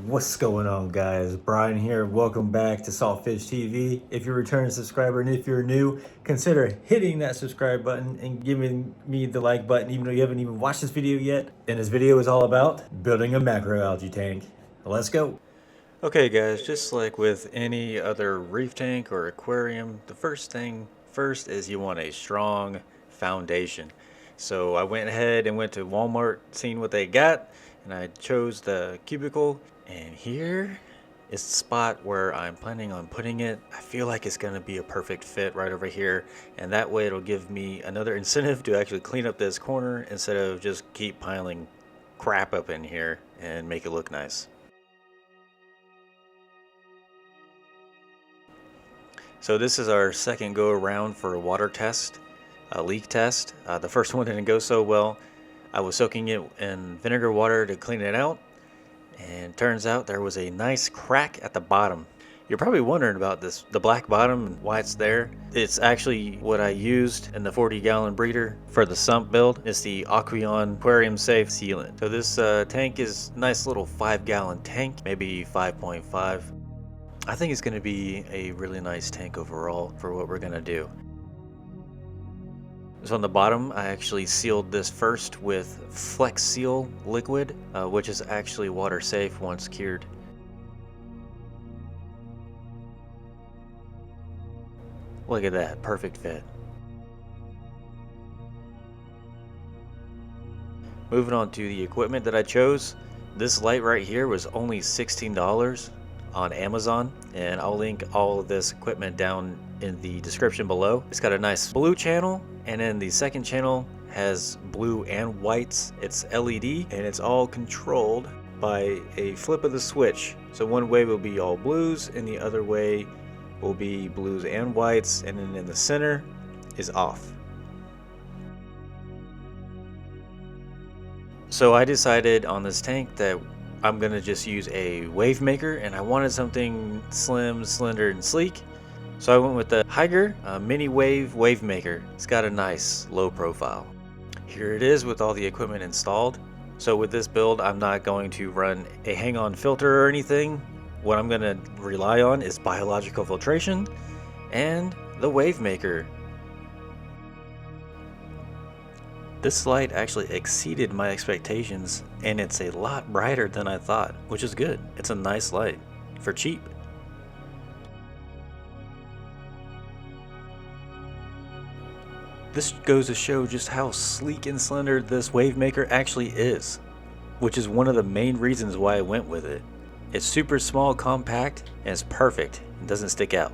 What's going on, guys? Brian here. Welcome back to Saltfish TV. If you're a returning subscriber and if you're new, consider hitting that subscribe button and giving me the like button even though you haven't even watched this video yet. And this video is all about building a macroalgae tank. Let's go. Okay guys, just like with any other reef tank or aquarium, the first thing first is you want a strong foundation. So I went ahead and went to Walmart, seen what they got, and I chose the cubicle, and here is the spot where I'm planning on putting it. I feel like it's gonna be a perfect fit right over here, and that way it'll give me another incentive to actually clean up this corner instead of just keep piling crap up in here and make it look nice. So this is our second go around for a water test, a leak test. The first one didn't go so well. I was soaking it in vinegar water to clean it out, and turns out there was a nice crack at the bottom. You're probably wondering about this, the black bottom and why it's there. It's actually what I used in the 40-gallon breeder for the sump build. It's the Aquarium safe sealant. So this tank is a nice little 5-gallon tank, maybe 5.5. I think it's going to be a really nice tank overall for what we're going to do. So on the bottom, I actually sealed this first with Flex Seal liquid, which is actually water safe once cured. Look at that, perfect fit. Moving on to the equipment that I chose. This light right here was only $16 on Amazon, and I'll link all of this equipment down in the description below. It's got a nice blue channel, and then the second channel has blue and whites. It's LED, and it's all controlled by a flip of the switch. So one way will be all blues, and the other way will be blues and whites, and then in the center is off. So I decided on this tank that I'm gonna just use a Wavemaker, and I wanted something slim, slender, and sleek. So I went with the Higer Mini Wavemaker. It's got a nice low profile. Here it is with all the equipment installed. So with this build, I'm not going to run a hang-on filter or anything. What I'm gonna rely on is biological filtration and the Wavemaker. This light actually exceeded my expectations, and it's a lot brighter than I thought, which is good. It's a nice light for cheap. This goes to show just how sleek and slender this Wavemaker actually is, which is one of the main reasons why I went with it. It's super small, compact, and it's perfect. It doesn't stick out.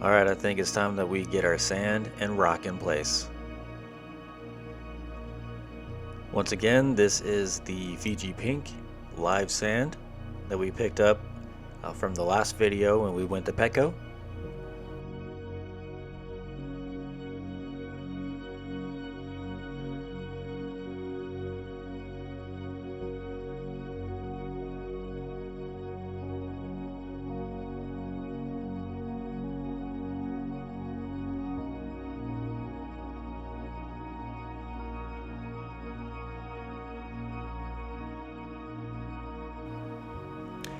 Alright, I think it's time that we get our sand and rock in place. Once again, this is the Fiji Pink live sand that we picked up from the last video when we went to Petco.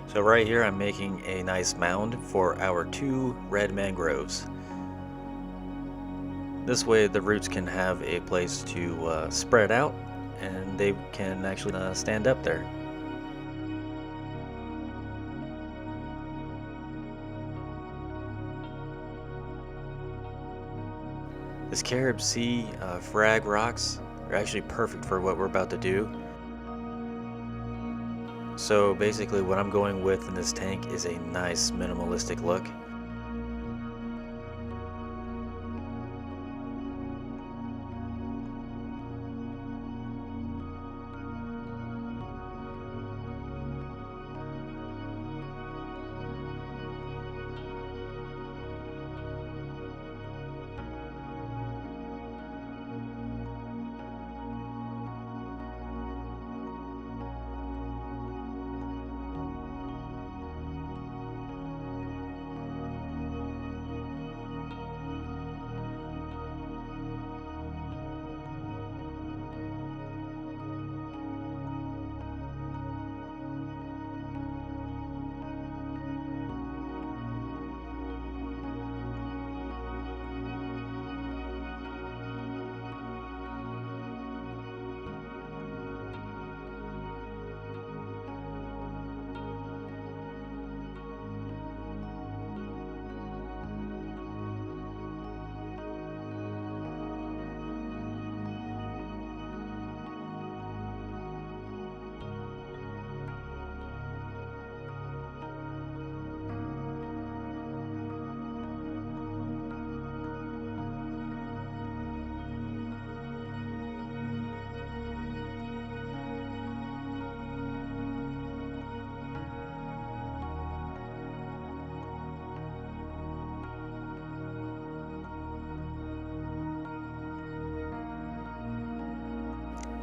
So right here I'm making a nice mound for our 2 red mangroves. This way the roots can have a place to spread out, and they can actually stand up there. This Carib Sea frag rocks are actually perfect for what we're about to do. So basically what I'm going with in this tank is a nice minimalistic look.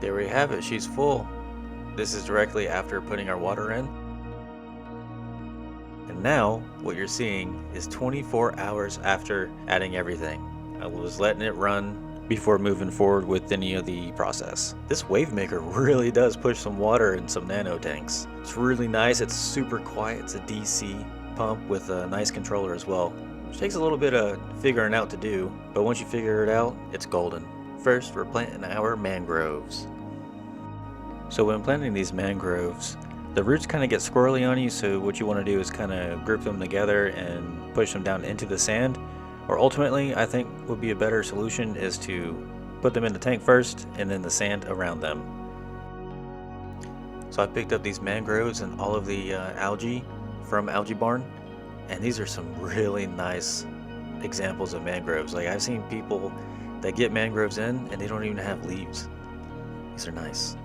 There we have it, she's full. This is directly after putting our water in. And now, what you're seeing is 24 hours after adding everything. I was letting it run before moving forward with any of the process. This Wavemaker really does push some water in some nano tanks. It's really nice, it's super quiet, it's a DC pump with a nice controller as well. Which takes a little bit of figuring out to do, but once you figure it out, it's golden. First, we're planting our mangroves. So when planting these mangroves, the roots kind of get squirrely on you, so what you want to do is kind of group them together and push them down into the sand. Or ultimately, I think would be a better solution is to put them in the tank first and then the sand around them. So I picked up these mangroves and all of the algae from Algae Barn, and these are some really nice examples of mangroves. Like, I've seen people that get mangroves in and they don't even have leaves. These are nice.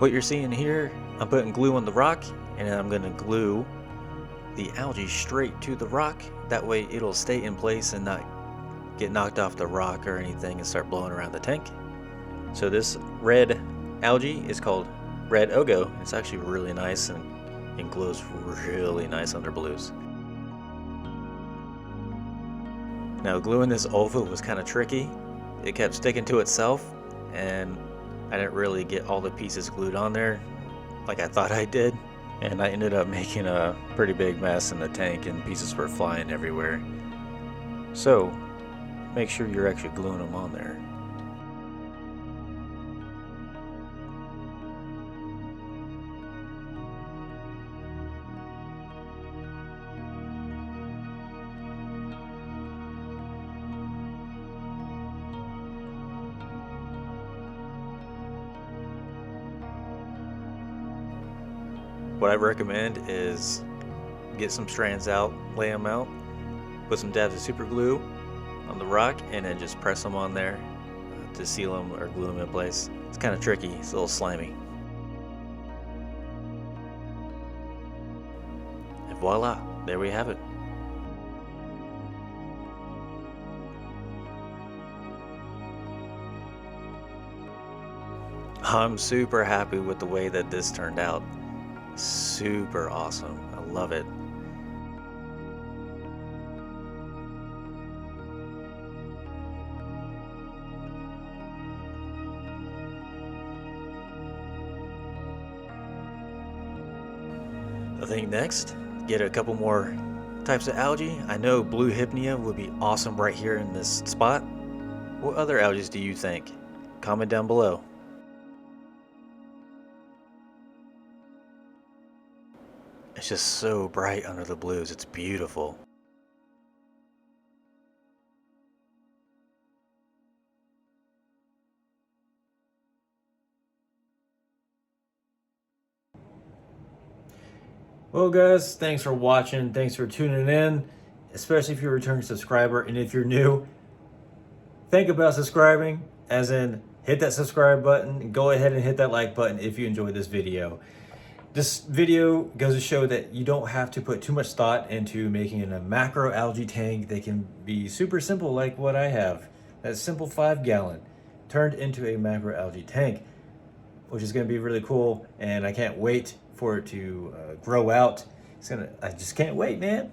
What you're seeing here, I'm putting glue on the rock, and then I'm going to glue the algae straight to the rock. That way it'll stay in place and not get knocked off the rock or anything and start blowing around the tank. So this red algae is called red ogo. It's actually really nice and glows really nice under blues. Now, gluing this Ulva was kind of tricky. It kept sticking to itself, and I didn't really get all the pieces glued on there like I thought I did, and I ended up making a pretty big mess in the tank and pieces were flying everywhere. So make sure you're actually gluing them on there. What I recommend is get some strands out, lay them out, put some dabs of super glue on the rock, and then just press them on there to seal them or glue them in place. It's kind of tricky, it's a little slimy. And voila, there we have it. I'm super happy with the way that this turned out. Super awesome. I love it. I think next, get a couple more types of algae. I know blue hypnea would be awesome right here in this spot. What other algae do you think? Comment down below. It's just so bright under the blues, it's beautiful. Well guys, thanks for watching, thanks for tuning in, especially if you're a returning subscriber, and if you're new, think about subscribing, as in hit that subscribe button, and go ahead and hit that like button if you enjoyed this video. This video goes to show that you don't have to put too much thought into making a macroalgae tank. They can be super simple, like what I have. That simple 5-gallon turned into a macroalgae tank, which is going to be really cool, and I can't wait for it to grow out. I just can't wait, man.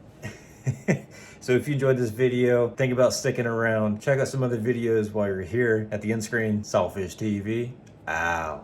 So if you enjoyed this video, think about sticking around. Check out some other videos while you're here at the end screen. Saltfish TV. Ow.